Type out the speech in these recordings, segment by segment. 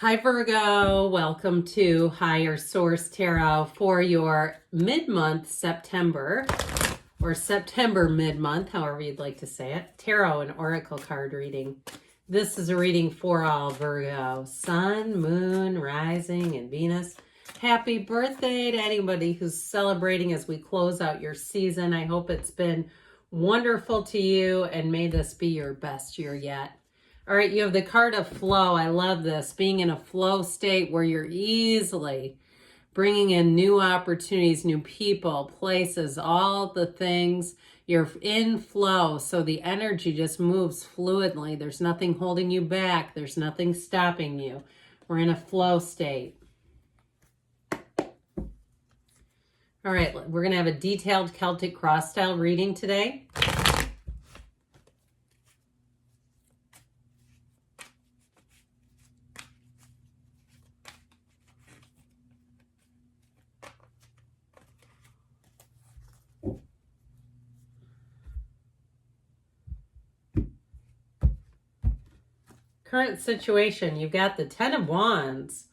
Hi Virgo, welcome to Higher Source Tarot for your mid-month September, or September mid-month, however you'd like to say it, tarot and oracle card reading. This is a reading for all Virgo, Sun, Moon, Rising, and Venus. Happy birthday to anybody who's celebrating as we close out your season. I hope it's been wonderful to you and may this be your best year yet. All right, you have the card of flow. I love this, being in a flow state where you're easily bringing in new opportunities, new people, places, all the things. You're in flow, so the energy just moves fluidly. There's nothing holding you back. There's nothing stopping you. We're in a flow state. All right, we're going to have a detailed Celtic cross-style reading today. Current situation, you've got the Ten of Wands.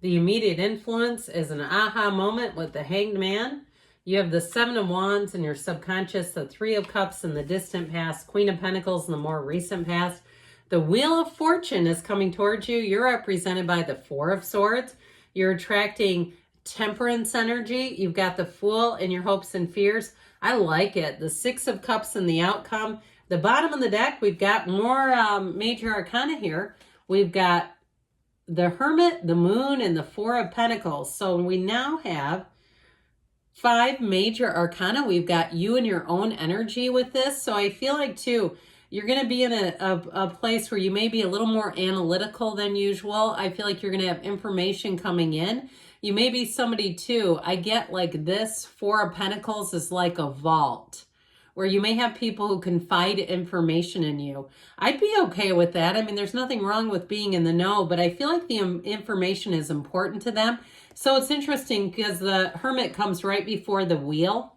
The immediate influence is an aha moment with the Hanged Man. You have the Seven of Wands in your subconscious, the Three of Cups in the distant past, Queen of Pentacles in the more recent past. The Wheel of Fortune is coming towards you. You're represented by the Four of Swords. You're attracting temperance energy. You've got the Fool in your hopes and fears. I like it. The Six of Cups in the outcome. The bottom of the deck, we've got more major arcana here. We've got the Hermit, the Moon, and the Four of Pentacles. So we now have 5 major arcana. We've got you and your own energy with this. So I feel like, too, you're going to be in a place where you may be a little more analytical than usual. I feel like you're going to have information coming in. You may be somebody, too. I get like this Four of Pentacles is like a vault, where you may have people who confide information in you. I'd be okay with that. I mean, there's nothing wrong with being in the know, but I feel like the information is important to them. So it's interesting because the Hermit comes right before the Wheel.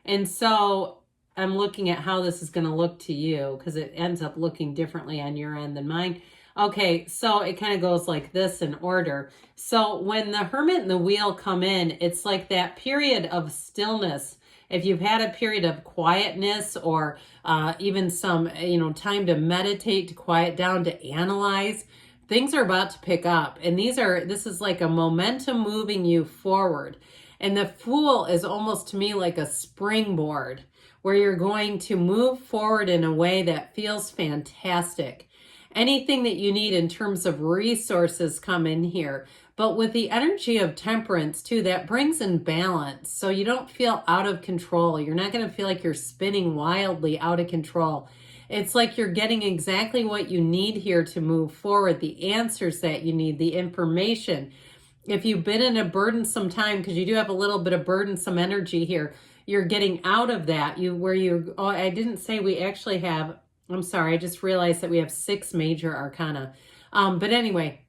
And so I'm looking at how this is going to look to you because it ends up looking differently on your end than mine. Okay, so it kind of goes like this in order. So when the Hermit and the Wheel come in, it's like that period of stillness. If you've had a period of quietness or even some, time to meditate, to quiet down, to analyze, things are about to pick up. And this is like a momentum moving you forward. And the Fool is almost to me like a springboard where you're going to move forward in a way that feels fantastic. Anything that you need in terms of resources come in here. But with the energy of temperance, too, that brings in balance. So you don't feel out of control. You're not going to feel like you're spinning wildly out of control. It's like you're getting exactly what you need here to move forward, the answers that you need, the information. If you've been in a burdensome time, because you do have a little bit of burdensome energy here, you're getting out of that. I didn't say we actually have, I'm sorry, I just realized that we have 6 major arcana. But anyway,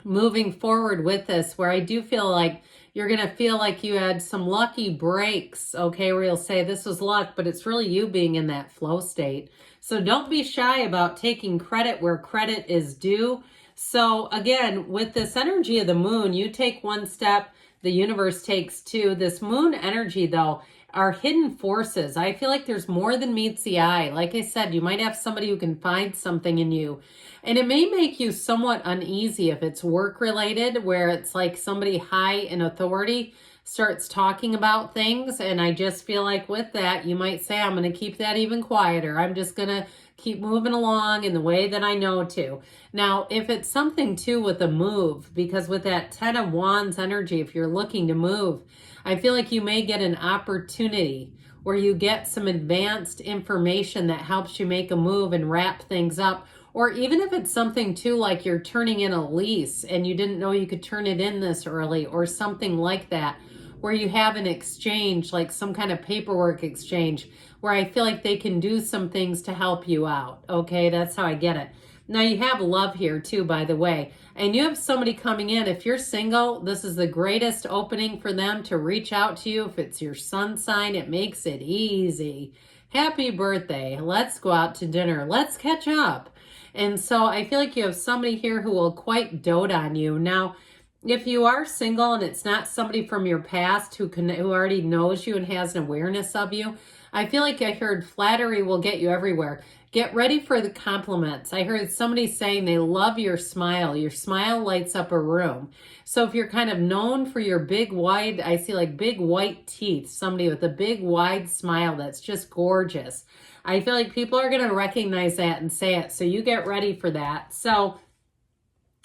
moving forward with this, where I do feel like you're going to feel like you had some lucky breaks, okay, where you'll say this was luck, but it's really you being in that flow state. So don't be shy about taking credit where credit is due. So again, with this energy of the moon, you take one step, the universe takes 2. This moon energy, though, are hidden forces. I feel like there's more than meets the eye. Like I said, you might have somebody who can find something in you. And it may make you somewhat uneasy if it's work related, where it's like somebody high in authority starts talking about things. And I just feel like with that, you might say, I'm going to keep that even quieter. I'm just going to keep moving along in the way that I know to. Now, if it's something too with a move, because with that Ten of Wands energy, if you're looking to move, I feel like you may get an opportunity where you get some advanced information that helps you make a move and wrap things up. Or even if it's something too like you're turning in a lease and you didn't know you could turn it in this early or something like that, where you have an exchange, like some kind of paperwork exchange, where I feel like they can do some things to help you out. Okay, that's how I get it. Now you have love here too, by the way, and you have somebody coming in. If you're single, this is the greatest opening for them to reach out to you. If it's your sun sign, it makes it easy. Happy birthday. Let's go out to dinner. Let's catch up. And so I feel like you have somebody here who will quite dote on you. Now, if you are single and it's not somebody from your past who already knows you and has an awareness of you, I feel like I heard flattery will get you everywhere. Get ready for the compliments. I heard somebody saying they love your smile. Your smile lights up a room. So if you're kind of known for your big, wide, I see like big white teeth, somebody with a big, wide smile that's just gorgeous. I feel like people are going to recognize that and say it. So you get ready for that. So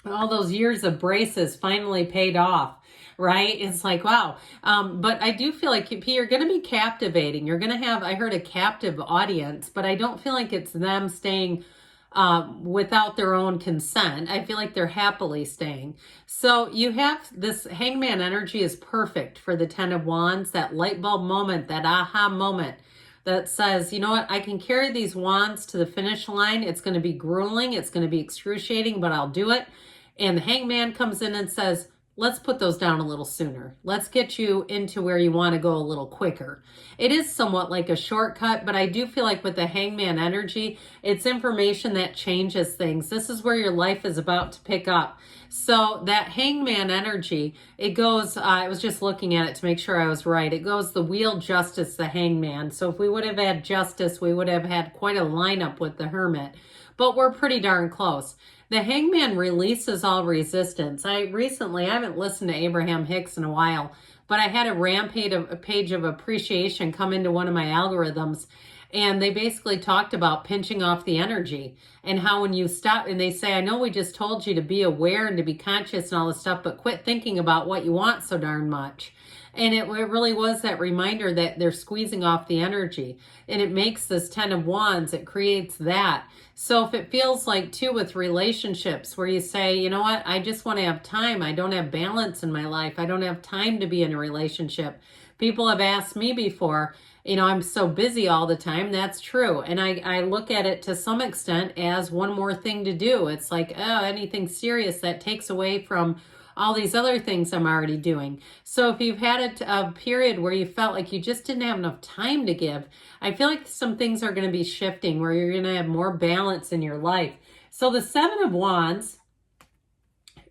all those years of braces finally paid off, right? It's like, wow. But I do feel like you're going to be captivating. You're going to have, I heard, a captive audience, but I don't feel like it's them staying without their own consent. I feel like they're happily staying. So you have this hangman energy is perfect for the 10 of Wands, that light bulb moment, that aha moment that says, you know what, I can carry these wands to the finish line. It's going to be grueling. It's going to be excruciating, but I'll do it. And the hangman comes in and says, let's put those down a little sooner. Let's get you into where you want to go a little quicker. It is somewhat like a shortcut, but I do feel like with the hangman energy, it's information that changes things. This is where your life is about to pick up. So that hangman energy, it goes, I was just looking at it to make sure I was right. It goes the wheel, justice, the hangman. So if we would have had justice, we would have had quite a lineup with the hermit, but we're pretty darn close. The hangman releases all resistance. I haven't listened to Abraham Hicks in a while, but I had a page of appreciation come into one of my algorithms, and they basically talked about pinching off the energy and how when you stop, and they say, I know we just told you to be aware and to be conscious and all this stuff, but quit thinking about what you want so darn much. And it really was that reminder that they're squeezing off the energy. And it makes this 10 of Wands, it creates that. So if it feels like too with relationships where you say, you know what, I just want to have time. I don't have balance in my life. I don't have time to be in a relationship. People have asked me before, you know, I'm so busy all the time. That's true. And I look at it to some extent as one more thing to do. It's like, oh, anything serious that takes away from all these other things I'm already doing. So if you've had a period where you felt like you just didn't have enough time to give, I feel like some things are going to be shifting where you're going to have more balance in your life. So the 7 of Wands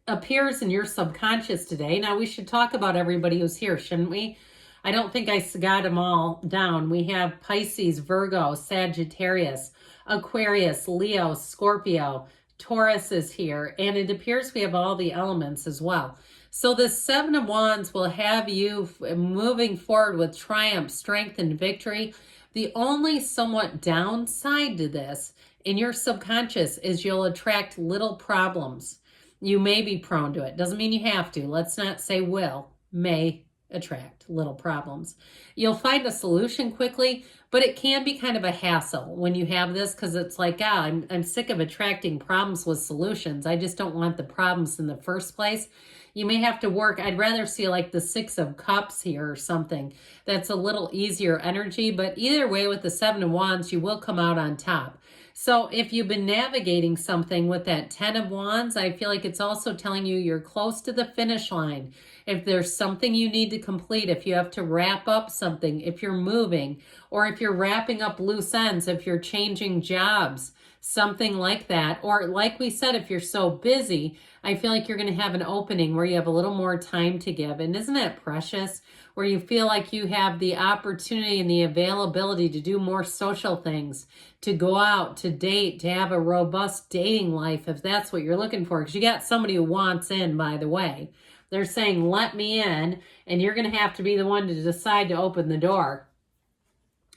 appears in your subconscious today. Now we should talk about everybody who's here, shouldn't we? I don't think I got them all down. We have Pisces, Virgo, Sagittarius, Aquarius, Leo, Scorpio, Taurus is here, and it appears we have all the elements as well. So the 7 of Wands will have you moving forward with triumph, strength, and victory. The only somewhat downside to this in your subconscious is you'll attract little problems. You may be prone to it. Doesn't mean you have to. Let's not say will. May attract little problems. You'll find a solution quickly, but it can be kind of a hassle when you have this, because it's like, I'm sick of attracting problems with solutions. I just don't want the problems in the first place. You may have to work. I'd rather see like the 6 of Cups here or something that's a little easier energy, but either way with the 7 of Wands, you will come out on top. So if you've been navigating something with that 10 of Wands, I feel like it's also telling you you're close to the finish line. If there's something you need to complete, if you have to wrap up something, if you're moving, or if you're wrapping up loose ends, if you're changing jobs, something like that. Or like we said, if you're so busy, I feel like you're going to have an opening where you have a little more time to give. And isn't that precious? Where you feel like you have the opportunity and the availability to do more social things, to go out, to date, to have a robust dating life, if that's what you're looking for. Because you got somebody who wants in, by the way. They're saying, let me in, and you're going to have to be the one to decide to open the door.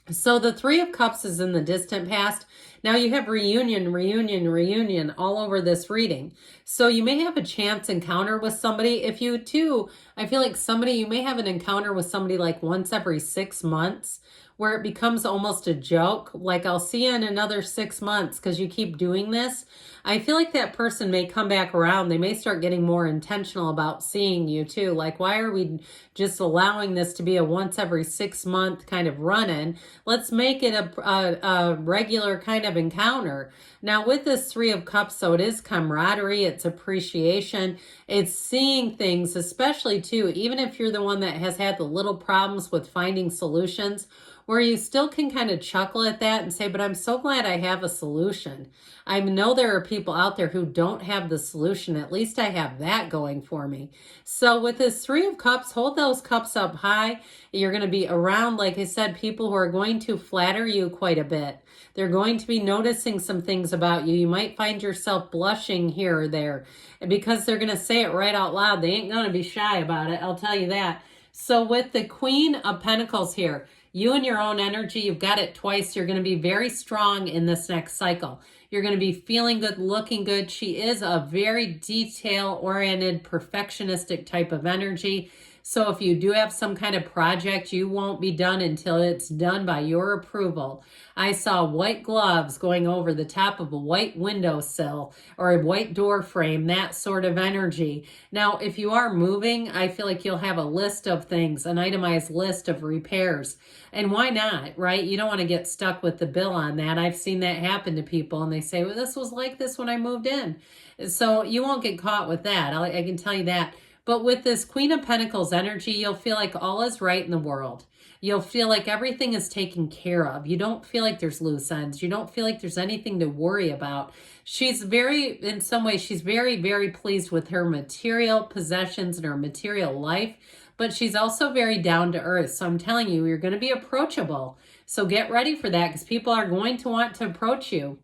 So the 3 of Cups is in the distant past. Now you have reunion all over this reading. So you may have a chance encounter with somebody. If you too, I feel like you may have an encounter with somebody like once every 6 months, where it becomes almost a joke. Like, I'll see you in another 6 months because you keep doing this. I feel like that person may come back around. They may start getting more intentional about seeing you too. Like, why are we just allowing this to be a once every 6 month kind of run-in? Let's make it a regular kind of encounter. Now with this 3 of Cups, so it is camaraderie, it's appreciation, it's seeing things, especially too, even if you're the one that has had the little problems with finding solutions, where you still can kind of chuckle at that and say, but I'm so glad I have a solution. I know there are people out there who don't have the solution. At least I have that going for me. So with this Three of Cups, hold those cups up high. You're going to be around, like I said, people who are going to flatter you quite a bit. They're going to be noticing some things about you. You might find yourself blushing here or there because they're going to say it right out loud. They ain't going to be shy about it, I'll tell you that. So with the Queen of Pentacles here, you and your own energy, you've got it twice. You're going to be very strong in this next cycle. You're going to be feeling good, looking good. She is a very detail-oriented, perfectionistic type of energy. So if you do have some kind of project, you won't be done until it's done by your approval. I saw white gloves going over the top of a white windowsill or a white door frame, that sort of energy. Now, if you are moving, I feel like you'll have a list of things, an itemized list of repairs. And why not, right? You don't want to get stuck with the bill on that. I've seen that happen to people and they say, well, this was like this when I moved in. So you won't get caught with that. I can tell you that. But with this Queen of Pentacles energy, you'll feel like all is right in the world. You'll feel like everything is taken care of. You don't feel like there's loose ends. You don't feel like there's anything to worry about. She's in some ways, she's very, very pleased with her material possessions and her material life, but she's also very down to earth. So I'm telling you, you're going to be approachable. So get ready for that because people are going to want to approach you.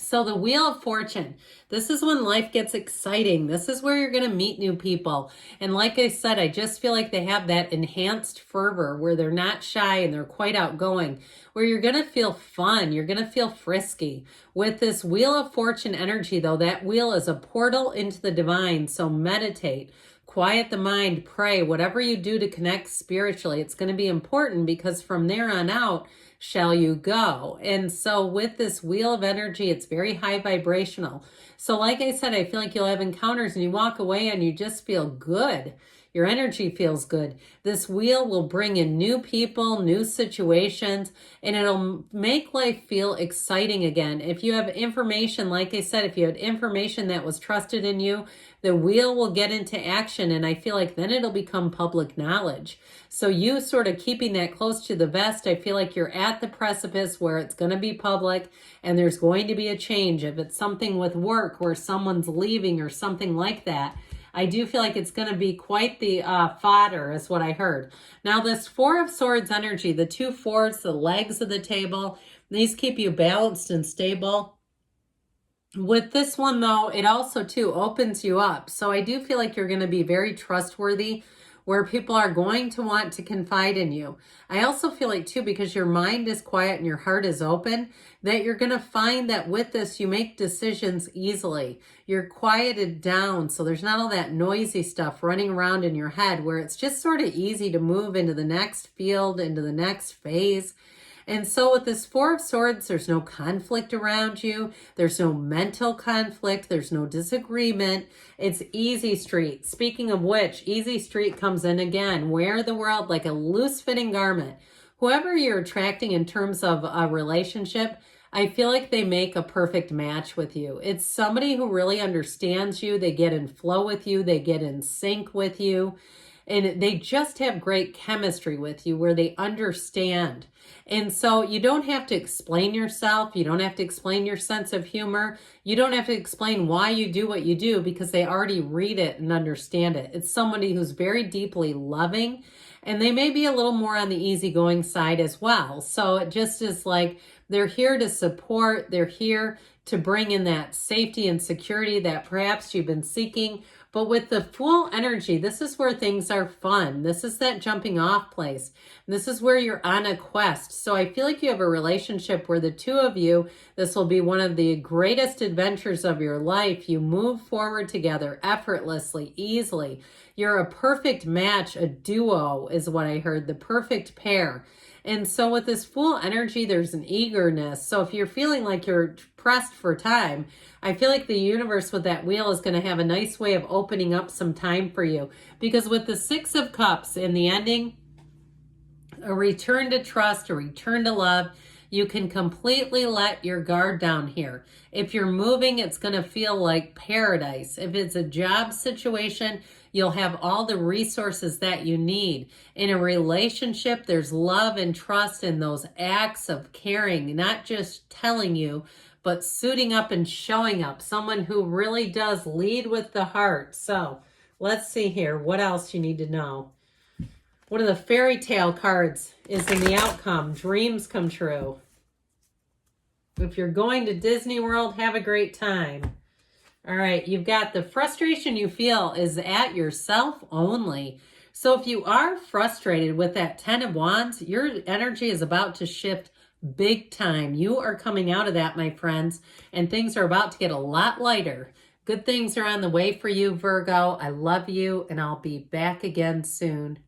So the Wheel of Fortune, this is when life gets exciting. This is where you're going to meet new people. And like I said, I just feel like they have that enhanced fervor where they're not shy and they're quite outgoing, where you're going to feel fun. You're going to feel frisky. With this Wheel of Fortune energy, though, that wheel is a portal into the divine. So meditate, quiet the mind, pray, whatever you do to connect spiritually. It's going to be important because from there on out, shall you go. And so with this wheel of energy, it's very high vibrational. So like I said, I feel like you'll have encounters and you walk away and you just feel good. Your energy feels good. This wheel will bring in new people, new situations, and it'll make life feel exciting again. If you have information, like I said, if you had information that was trusted in you, the wheel will get into action, and I feel like then it'll become public knowledge. So you sort of keeping that close to the vest, I feel like you're at the precipice where it's going to be public and there's going to be a change. If it's something with work where someone's leaving or something like that, I do feel like it's going to be quite the fodder is what I heard. Now this Four of Swords energy, the two fours, the legs of the table, these keep you balanced and stable. With this one though, it also too opens you up. So I do feel like you're going to be very trustworthy where people are going to want to confide in you. I also feel like too, because your mind is quiet and your heart is open, that you're going to find that with this, you make decisions easily. You're quieted down. So there's not all that noisy stuff running around in your head where it's just sort of easy to move into the next field, into the next phase. And so with this Four of Swords, there's no conflict around you. There's no mental conflict. There's no disagreement. It's easy street. Speaking of which, easy street comes in again. Wear the world like a loose-fitting garment. Whoever you're attracting in terms of a relationship, I feel like they make a perfect match with you. It's somebody who really understands you. They get in flow with you. They get in sync with you. And they just have great chemistry with you where they understand. And so you don't have to explain yourself. You don't have to explain your sense of humor. You don't have to explain why you do what you do because they already read it and understand it. It's somebody who's very deeply loving and they may be a little more on the easygoing side as well. So it just is like they're here to support. They're here to bring in that safety and security that perhaps you've been seeking. But with the Fool energy, this is where things are fun. This is that jumping off place. This is where you're on a quest. So I feel like you have a relationship where the two of you, this will be one of the greatest adventures of your life. You move forward together effortlessly, easily. You're a perfect match, a duo is what I heard, the perfect pair. And so with this Fool energy, there's an eagerness. So if you're feeling like you're pressed for time, I feel like the universe with that wheel is going to have a nice way of opening up some time for you. Because with the Six of Cups in the ending, a return to trust, a return to love, you can completely let your guard down here. If you're moving, it's going to feel like paradise. If it's a job situation, you'll have all the resources that you need. In a relationship, there's love and trust and those acts of caring, not just telling you, but suiting up and showing up. Someone who really does lead with the heart. So let's see here. What else you need to know? One of the fairy tale cards is in the outcome. Dreams come true. If you're going to Disney World, have a great time. All right, you've got the frustration you feel is at yourself only. So if you are frustrated with that 10 of Wands, your energy is about to shift big time. You are coming out of that, my friends, and things are about to get a lot lighter. Good things are on the way for you, Virgo. I love you, and I'll be back again soon.